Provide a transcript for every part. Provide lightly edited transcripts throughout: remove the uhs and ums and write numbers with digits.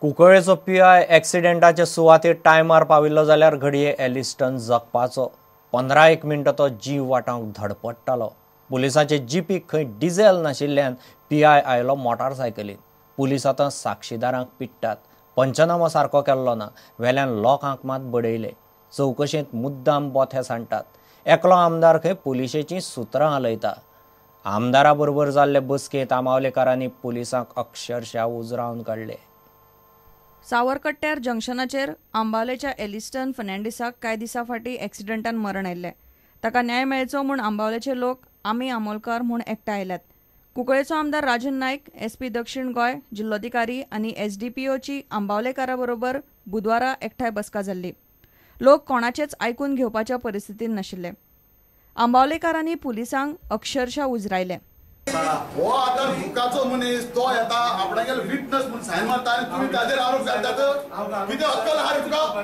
कुंकळ्ळेचो PI एक्सिडेंटाचे सुवातेर टायमार पाविल्लो जाल्यार घडये एलिस्टन जगपाचो 15 मिनटां तो जीव वाटावंक धडपडटालो। पुलिसांचे जीपीक खंय डिझेल नाशिल्ल्यान पीआय आयलो मोटारसायकलीन। पुलीस आतां साक्षीदारांक पिट्टात। पंचनामो सारको केल्लो ना, वेल्यान लोकांक मात बडयले। चवकशेंत मुद्दाम बोथे सांडटात। एकलो आमदार खंय पुलिशेचीं सुत्रां हालयता। आमदारा बरोबर जाल्ले बसकेंत आमावलेकारांनी पुलिसांक अक्षरशः उजरावन काडले। सावरकट्ट्यार जंक्शनाचेर आंबावलेच्या एलिस्टन फर्नांडिसाक कांय दिसां फाटीं एक्सिडेंटान मरण आयिल्लें। ताका न्याय मेळचो म्हूण आंबावलेचे लोक आमी आमोलकार म्हूण एकठांय आयल्यात। कुंकळ्ळेचो आमदार राजन नायक, एसपी दक्षिण गोंय, जिल्लोधिकारी आनी एसडीपीओची आंबावलेकारा बरोबर बुधवारा एकठांय बसका जाल्ली। लोक कोणाचेच आयकून घेवपाच्या परिस्थितीन नाशिल्ले। आंबावलेकारांनी पुलिसांक अक्षरशः उजरायले। हो आता दुखाचो मनीस तो येता आपणागेल विटनेस म्हणून सायन मारता आनी तुम्ही ताजेर आरोप घालतात। कितें अक्कल आहा रे तुका?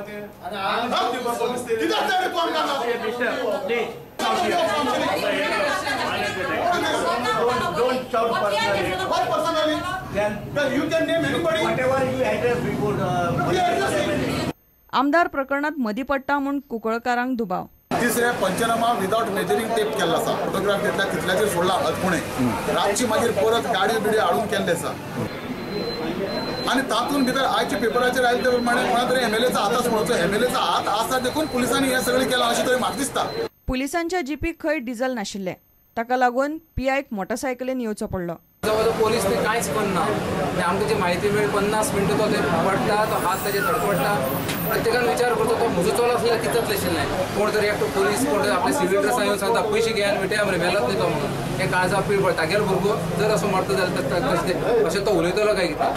कितें आसता रे तूं आमकां? आमदार प्रकरणात मदीं पडटा म्हूण कुंकळकारांक दुबाव। तिसरे पंचनामा विदाउट मेजरिंग टेप केल्लो आसा। फोटोग्राफ घेतला तितल्याचेर सोडला अदपुणे। रातची मागीर परत गाडी बिडी हाडून केल्ले आसा आनी तातूंत भितर आयच्या पेपराचेर आयले ते प्रमाणे कोणा तरी एमएलएचा हात म्हणचो एमएलएचा हात आसा देखून पुलिसांनी हें सगळें केलां अशें तरी म्हाका दिसता। पुलिसांच्या जीपीक खंय डिझेल नाशिल्ले, ताका लागून पीआयक मोटरसायकलीन येवचो पडलो। जवळ पोलीस ते कांयच करना। आमकां जी म्हायती मेळ्ळी 50 मिनटां तो पडटा, तो हात ताजे धडपडटा। प्रत्येकान विचार करता तो म्हजो चलो असल्यार कितें जातलें ना। कोण तरी एकटो पोलीस कोण तरी आपल्या सिव्हील ड्रेसान येवन सांगता पयशे घेयात मिटया मरे मेलात न्ही तो म्हणून। हे काळजाक पीड पडटा। तागेलो भुरगो जर असो मरता जाल्यार अशें तो उलयतलो काय कितें?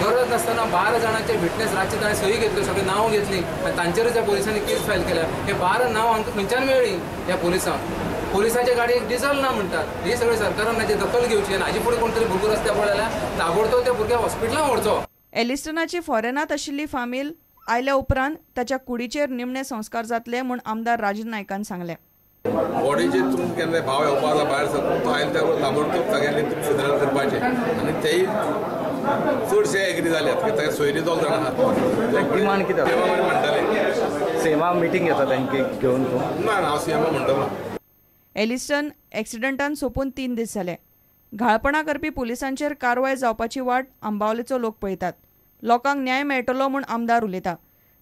गरज नासतना 12 जाणांचे विटनेस रातचे ताणें सही घेतल्यो, सगळीं नांव घेतली आनी तांचेरच ह्या पोलिसांनी केस फायल केल्या। हे 12 नांव आमकां खंयच्यान मेळ्ळी ह्या पोलिसांक? पोलिसांच्या गाडयेक डिझेल ना म्हणटात। ही सगळी सरकारान हाची दखल घेवची आनी हाजे फुडें कोण तरी भुरगो रस्त्यार पडलो जाल्यार ताबडतोब त्या भुरग्याक हॉस्पिटलांत व्हरचो। एलिस्टनाची फॉरेनांत आशिल्ली फामील आयल्या उपरांत ताच्या कुडीचेर निमणे संस्कार जातले म्हूण आमदार राजन नायकान सांगलें। बॉडीचे तुम केन्ना भाव येवपाक भायर सरता तो आयले त्या ताबडतोब सगळ्यांनी फिनरल करपाचें आनी तेय चडशे एग्री जाल्यात की ताका सोयरी 2 जाणां आहात। डिमांड कितें म्हणटाले सेमा मिटींग घेता तांकां घेवन तूं? ना हांव सीएमा म्हणटलो। एलिस्टन एक्सिडेंटान सोंपून 3 दीस जाले। घाळपणां करपी पुलिसांचेर कारवाय जावपाची वाट आंबावलेचो लोक पळयतात। लोकांक न्याय मेळटलो म्हूण आमदार उलयता।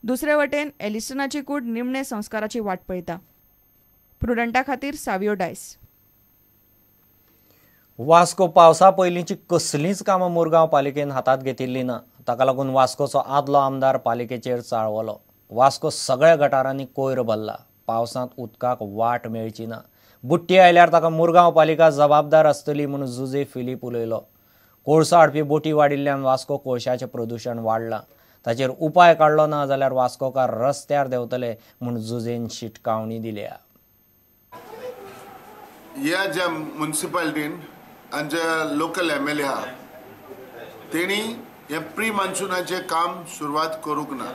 दुसरे वटेन एलिस्टनाची कूड निमणे संस्काराची वाट पळयता। प्रुडंटा खातीर सावियो डायस। वास्को पावसा पयलींची कसलींच कामां मुरगांव पालिकेन हातांत घेतिल्ली ना। ताका लागून वास्कोचो आदलो आमदार पालिकेचेर चाळवलो। वास्को सगळ्या गटारांनी कोयर भरला। पावसांत उदकाक वाट मेळची ना। बुट्टी आयल्यार ताका मुरगांव पालिका जबाबदार आसतली म्हूण जुजे फिलीप उलयलो। कोळसो हाडपी बोटी वाडिल्ल्यान वास्को कोळशाचें प्रदूशण वाडलां। ताचेर उपाय काडलो ना जाल्यार वास्कोकार रस्त्यार देंवतले म्हूण जुजेन शिटकावणी दिल्या। ह्या ज्या म्युनिसिपालिटीन आनी जे लोकल एमएलए आहा तेणी हे प्री मान्सूनाचें काम सुरवात करूंक ना।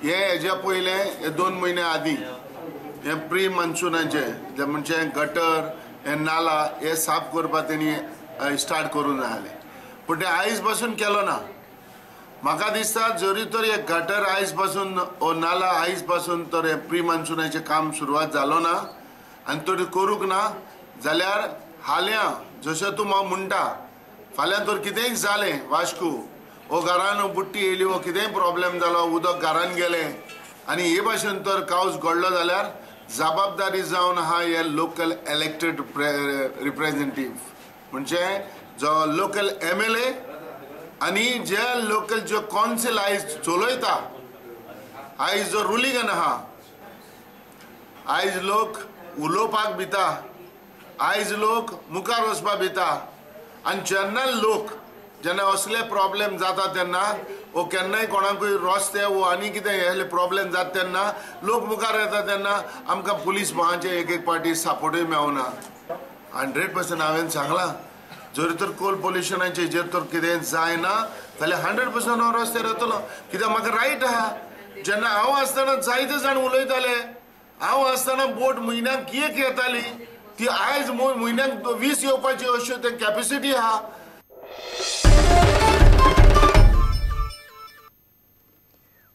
हेज्या पयले 2 म्हयने आदीं हे प्री मान्सूनाचे जे म्हणजे गटर हे नाला हे साफ करपाक तेणी स्टार्ट करूंक जाय आसलें, पूण ते आयज पासून केलो ना। म्हाका दिसता जरी तर हे गटर आयज पासून ओ नाला आयज पासून तर हे प्री मान्सूनाचें काम सुरवात जालो ना आनी तो करूंक ना जाल्यार हाल्या जशें तूं हांव म्हणटा फाल्यां तर कितेंय जालें वास्को ओ घरान बुट्टी येयली वो कितेंय प्रॉब्लेम जालो उदक घरान गेलें आनी हे भाशेन तर कावज घडलो जाल्यार जबाबदारी जावन आहा हे लोकल इलेक्टेड रिप्रेझेंटेटिव्ह म्हणजे जो लोकल एमएलए आनी जे लोकल जो कावन्सील आयज चलयता आयज जो रुलींगान आहा। आयज लोक उलोवपाक भिता, आयज लोक मुखार वचपाक भिता आनी जेन्ना असले प्रॉब्लेम जाता तेन्ना वो केन्नाय कोणाकूय रस्ते वो आनी कितें हे प्रॉब्लेम जाता तेन्ना लोक मुखार येता तेन्ना आमकां पुलीस भावांचे एक पार्टी सपोर्टूय मेळना। 100% हांवें सांगलां जरी तर कोल पोल्युशनाचे हेजेर तर कितें जायना जाल्यार 100% हांव रस्त्यार येतलो कित्याक म्हाका रायट आहा। जेन्ना हांव आसतना जायते जाण उलयताले, हांव आसतना बोट म्हयन्याक 1 येताली ती आयज म्हयन्याक 20 येवपाची अश्यो ते कॅपेसिटी आहा।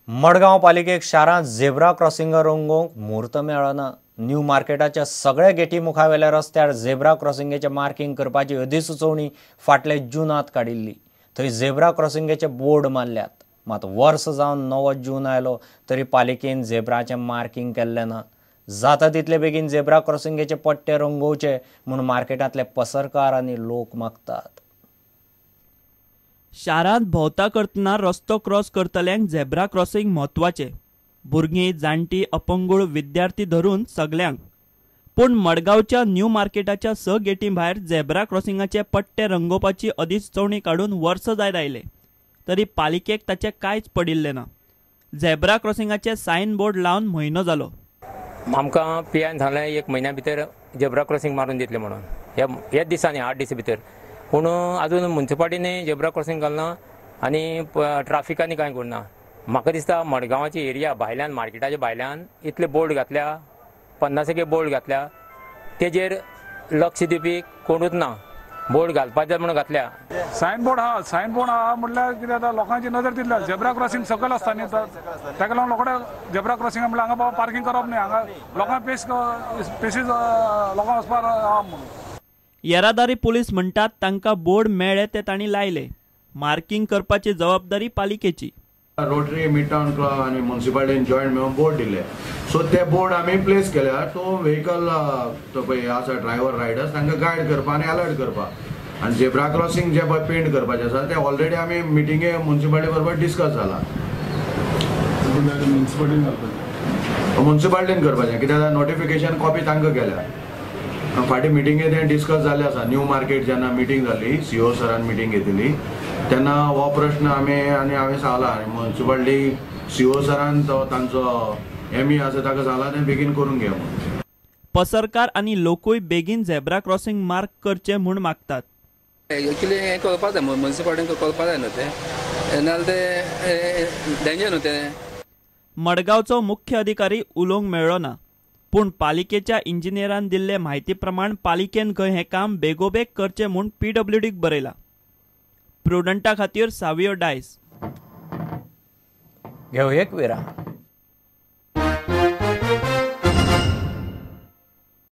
मडगांव पालिकेक शारांत झेब्रा क्रॉसिंग रंगोवंक मुहूर्त मेळना। न्यू मार्केटाच्या सगळ्या गेटी मुखावेल्या रस्त्यार झेब्रा क्रॉसिंगेचे मार्किंग करपाची अधिसुचोवणी फाटले जूनांत काडिल्ली। थंय झेब्रा क्रॉसिंगेचे बोर्ड मारल्यात, मात वर्स जावन 9 जून आयलो तरी पालिकेन झेब्राचें मार्किंग केल्लें ना। जाता तितले बेगीन झेब्रा क्रॉसिंगेचे पट्टे रंगोवचे म्हूण मार्केटांतले पसरकार आनी लोक मागतात। शारांत भोंवता करतना रस्तो क्रॉस करतल्यांक झेब्रा क्रॉसिंग म्हत्वाचें। भुरगीं, जाणटी, अपंगूळ, विद्यार्थी धरून सगल्यांक। पूण मडगांवच्या न्यू मार्केटाच्या 6 गेटी भायर झेब्रा क्रॉसिंगाचे पट्टे रंगोवपाची अधिसुचोवणी काडून वर्स जायत आयले तरी पालिकेक ताचें कांयच पडिल्लें ना। झेब्रा क्रॉसिंगाचे सायन बोर्ड लावन म्हयनो जालो। आमकां पीआयन सांगलें 1 म्हयन्या भितर झेब्रा क्रॉसिंग मारून दितले म्हणून, ह्याच दिसांनी 8 दीस भितर। पूण अजून म्युन्सिपाल्टीने झेब्रा क्रॉसिंग घालना आनी ट्राफिकांनी कांय करना। म्हाका दिसता मडगांवाची एरिया भायल्यान मार्केटाच्या भायल्यान इतले बोर्ड घातल्या, 50 बोर्ड घातल्या, तेजेर लक्ष दिवपी कोणूच ना। बोर्ड घालपाक जाय म्हणून घातल्या। सायन बोर्ड आहा म्हटल्यार कितें जाता, लोकांची नजर तितल्या झेब्रा क्रॉसिंग सकयल आसता न्ही, ताका लागून लोक झेब्रा क्रॉसिंग म्हटल्यार हांगा बाबा पार्किंग करप न्ही, हांगा लोकां पेसीस लोकां वचपाक आहा म्हणून। येरादारी पुलीस म्हणटात तांकां बोर्ड मेळ्ळे ते तांणी लायले। मार्किंग करपाची जबाबदारी पालिकेची। रोटरी, मिड टाउन क्लब आणि म्युन्सिपाल्टीन जॉयंट मेळून बोर्ड दिले, सो ते बोर्ड आमी प्लेस केल्या। तो व्हेकल तो पळय आसा ड्रायव्हर रायडर्स तांकां गायड करपा आनी अलर्ट करपा। आनी झेब्रा क्रॉसिंग जे पळय पेंट करपाचें आसा ते ऑलरेडी आमी मिटिंगे म्युन्सिपाल्टी बरोबर डिस्कस जाला। म्युन्सिपाल्टीन करपाचें कित्याक नोटिफिकेशन कॉपी तांकां केल्या। फाटीं मिटिंगे तें डिस्कस जाल्लें आसा। न्यू मार्केट जेन्ना मिटींग जाली, सीओ सरान मिटींग घेतिल्ली तेन्ना हो प्रश्न आमी हांवें सांगला आनी म्युन्सिपाल्टी सीओ सरान तो तांचो एमई आसा ताका सांगला तें बेगीन करून घे म्हणून। पसरकार आनी लोकूय बेगीन झेब्रा क्रॉसिंग मार्क करचें म्हूण मागतात। एक्चुली हें कळपाक जाय, म्युन्सिपाल्टीक कळपाक जाय न्हू तें, नाजाल्यार तें डेंजर न्हू तें। मडगांवचो मुख्य अधिकारी उलोवंक मेळ्ळो ना, पूण पालिकेच्या इंजिनियरान दिल्ले म्हायती प्रमाण पालिकेन खंय हें काम बेगोबेग करचें म्हूण PWDक बरयलां। प्रुडंटा खातीर सावियो डायस। घेऊ एक विराम।